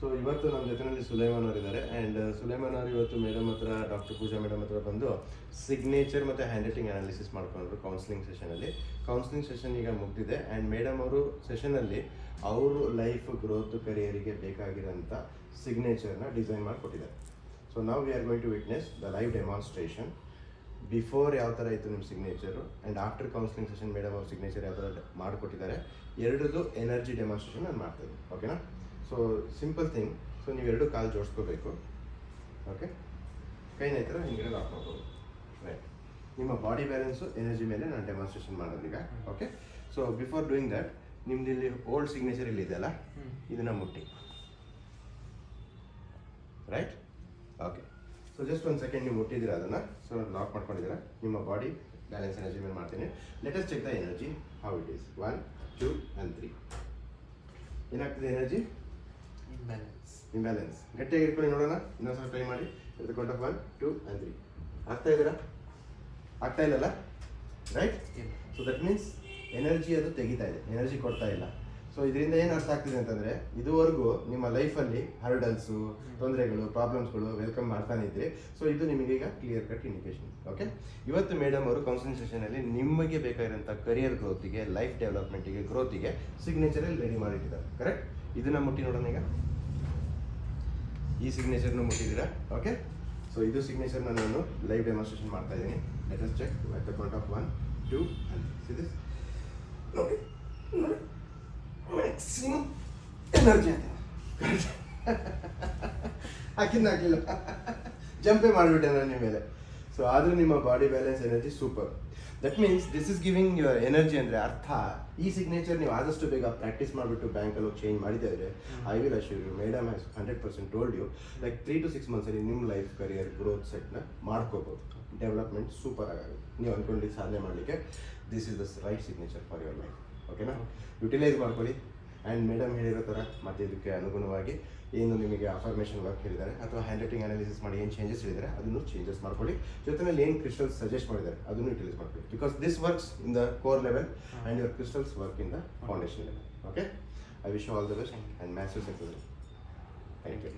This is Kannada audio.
ಸೊ ಇವತ್ತು ನಮ್ಮ ಜೊತೆಯಲ್ಲಿ ಸುಲೈಮಾನ್ ಅವರು ಇದ್ದಾರೆ. ಆ್ಯಂಡ್ ಸುಲೈಮಾನ್ ಅವರು ಇವತ್ತು ಮೇಡಮ್ ಹತ್ರ, ಡಾಕ್ಟರ್ ಪೂಜಾ ಮೇಡಮ್ ಹತ್ರ ಬಂದು ಸಿಗ್ನೇಚರ್ ಮತ್ತು ಹ್ಯಾಂಡ್ ರೈಟಿಂಗ್ ಅನಾಲಿಸಿಸ್ ಮಾಡ್ಕೊಂಡ್ರು ಕೌನ್ಸಿಲಿಂಗ್ ಸೆಷನಲ್ಲಿ. ಕೌನ್ಸಿಲಿಂಗ್ ಸೆಷನ್ ಈಗ ಮುಗಿದಿದೆ. ಆ್ಯಂಡ್ ಮೇಡಮ್ ಅವರು ಸೆಷನಲ್ಲಿ ಅವರು ಲೈಫ್ ಗ್ರೋತ್ ಕರಿಯರಿಗೆ ಬೇಕಾಗಿರೋಂಥ ಸಿಗ್ನೇಚರ್ನ ಡಿಸೈನ್ ಮಾಡಿಕೊಟ್ಟಿದ್ದಾರೆ. ಸೊ ನಾವು we are going to witness the live demonstration. Before ಯಾವ ಥರ ಇತ್ತು ನಿಮ್ಮ signature and after counselling session madam ಅವ್ರ ಸಿಗ್ನೇಚರ್ ಯಾವ ಥರ ಮಾಡಿಕೊಟ್ಟಿದ್ದಾರೆ, ಎರಡದು ಎನರ್ಜಿ ಡೆಮಾನ್ಸ್ಟ್ರೇಷನ್ ನಾನು ಮಾಡ್ತಾಯಿದ್ದೀನಿ. ಓಕೆನಾ? So simple thing. ಸೊ ನೀವು ಎರಡು ಕಾಲು ಜೋಡಿಸ್ಕೋಬೇಕು. ಓಕೆ, ಕೈನ ಈ ಥರ ಹಿಂಗೆ ಲಾಕ್ ಮಾಡ್ಬೋದು. ರೈಟ್. ನಿಮ್ಮ ಬಾಡಿ ಬ್ಯಾಲೆನ್ಸು ಎನರ್ಜಿ ಮೇಲೆ ನಾನು ಡೆಮಾನ್ಸ್ಟ್ರೇಷನ್ ಮಾಡೋದು ಈಗ. Okay, so before doing that ನಿಮ್ದು ಇಲ್ಲಿ ಓಲ್ಡ್ ಸಿಗ್ನೇಚರ್ ಇಲ್ಲಿ ಇದೆಯಲ್ಲ, ಇದನ್ನು ಮುಟ್ಟಿ. ರೈಟ್? ಓಕೆ, ಸೊ ಜಸ್ಟ್ ಒಂದು ಸೆಕೆಂಡ್ ನೀವು ಮುಟ್ಟಿದ್ದೀರಾ ಅದನ್ನು. ಸೊ ಲಾಕ್ ಮಾಡ್ಕೊಂಡಿದ್ದೀರಾ. ನಿಮ್ಮ ಬಾಡಿ ಬ್ಯಾಲೆನ್ಸ್ ಎನರ್ಜಿ ಮೇಲೆ ಮಾಡ್ತೀನಿ. Let us check the energy how it is. 1 2 and 3. ಏನಾಗ್ತದೆ ಎನರ್ಜಿ? ಇಂಬ್ಯಾಲೆನ್ಸ್. ಗಟ್ಟಿಯಾಗಿ ಇಟ್ಕೊಳ್ಳಿ ನೋಡೋಣ. ಇನ್ನೊಂದ್ಸಲ ಟ್ರೈ ಮಾಡಿ. ಎತ್ಕೊಂಡು 1 2 and 3. ಆಗ್ತಾ ಇದ್ದೀರಾ? ಆಗ್ತಾ ಇಲ್ಲಲ್ಲ? Right? So that means energy ಅದು ತೆಗಿತಾ ಇದೆ, ಎನರ್ಜಿ ಕೊಡ್ತಾ ಇಲ್ಲ. ಸೊ ಇದರಿಂದ ಏನು ಅರ್ಥ ಆಗ್ತಿದೆ ಅಂತಂದರೆ, ಇದುವರೆಗೂ ನಿಮ್ಮ ಲೈಫಲ್ಲಿ ಹರ್ಡಲ್ಸು, ತೊಂದರೆಗಳು, ಪ್ರಾಬ್ಲಮ್ಸ್ಗಳು ವೆಲ್ಕಮ್ ಮಾಡ್ತಾನೆ ಇದ್ರಿ. ಸೊ ಇದು ನಿಮಗೀಗ ಕ್ಲಿಯರ್ ಕಟ್ ಇಂಡಿಕೇಶನ್. ಓಕೆ, ಇವತ್ತು ಮೇಡಮ್ ಅವರು ಕೌನ್ಸಿಲಿಂಗ್ ಸೆಷನಲ್ಲಿ ನಿಮಗೆ ಬೇಕಾಗಿರೋಂಥ ಕರಿಯರ್ ಗ್ರೋತಿಗೆ, ಲೈಫ್ ಡೆವಲಪ್ಮೆಂಟಿಗೆ, ಗ್ರೋತಿಗೆ ಸಿಗ್ನೇಚರಲ್ಲಿ ರೆಡಿ ಮಾಡಿಟ್ಟಿದ್ದಾರೆ. ಕರೆಕ್ಟ್? ಇದನ್ನು ಮುಟ್ಟಿ ನೋಡೋಣ ಈಗ. ಈ ಸಿಗ್ನೇಚರ್ನ ಮುಟ್ಟಿದ್ದೀರಾ. ಓಕೆ, ಸೊ ಇದು ಸಿಗ್ನೇಚರ್ನ ನಾನು ಲೈವ್ ಡೆಮಾನ್ಸ್ಟ್ರೇಷನ್ ಮಾಡ್ತಾ ಇದ್ದೀನಿ. Let us check at the count of 1 2 and 3. Okay, maximum energy ಅಂತ ಹಾಕಿಲ್ಲ, ಜಂಪೇ ಮಾಡಿಬಿಟ್ಟೆ ನಾನು ನಿಮ್ಮ ಮೇಲೆ. ಸೊ ಆದರೂ ನಿಮ್ಮ body balance energy super. That means this is giving your energy. ಅಂದರೆ ಅರ್ಥ, ಈ ಸಿಗ್ನೇಚರ್ ನೀವು ಆದಷ್ಟು ಬೇಗ ಪ್ರಾಕ್ಟೀಸ್ ಮಾಡಿಬಿಟ್ಟು ಬ್ಯಾಂಕಲ್ಲಿ ಚೇಂಜ್ ಮಾಡಿದರೆ, I will assure you, madam has 100% told you, like 3 to 6 ಮಂತ್ಸಲ್ಲಿ ನಿಮ್ಮ ಲೈಫ್ ಕರಿಯರ್ ಗ್ರೋತ್ ಸೆಟ್ನ ಮಾಡ್ಕೋಬೋದು. ಡೆವಲಪ್ಮೆಂಟ್ ಸೂಪರ್ ಆಗುತ್ತೆ. ನೀವು ಅಂದ್ಕೊಂಡಿದ್ದು ಸಾಧನೆ ಮಾಡಲಿಕ್ಕೆ this is the right signature for your life. ಓಕೆನಾ? ಯುಟಿಲೈಸ್ ಮಾಡ್ಕೊಳ್ಳಿ. ಆ್ಯಂಡ್ ಮೇಡಮ್ ಹೇಳಿರೋ ಥರ ಮತ್ತು ಇದಕ್ಕೆ ಅನುಗುಣವಾಗಿ ಏನು ನಿಮಗೆ ಅಫರ್ಮೇಷನ್ ವರ್ಕ್ ಹೇಳಿದ್ದಾರೆ ಅಥವಾ ಹ್ಯಾಂಡ್ ರೈಟಿಂಗ್ ಅನಾಲಿಸಿಸ್ ಮಾಡಿ ಏನು ಚೇಂಜಸ್ ಹೇಳಿದ್ದಾರೆ ಅದನ್ನು ಚೇಂಜಸ್ ಮಾಡ್ಕೊಳ್ಳಿ. ಜೊತೆಯಲ್ಲಿ ಏನು ಕ್ರಿಸ್ಟಲ್ಸ್ ಸಜೆಸ್ಟ್ ಮಾಡಿದ್ದಾರೆ ಅದನ್ನು ಯುಟಿಲೈಸ್ ಮಾಡ್ಕೊಳ್ಳಿ. Because this works in the core level and your crystals work in the foundation level. Okay, I wish you all the best and massive success. Thank you.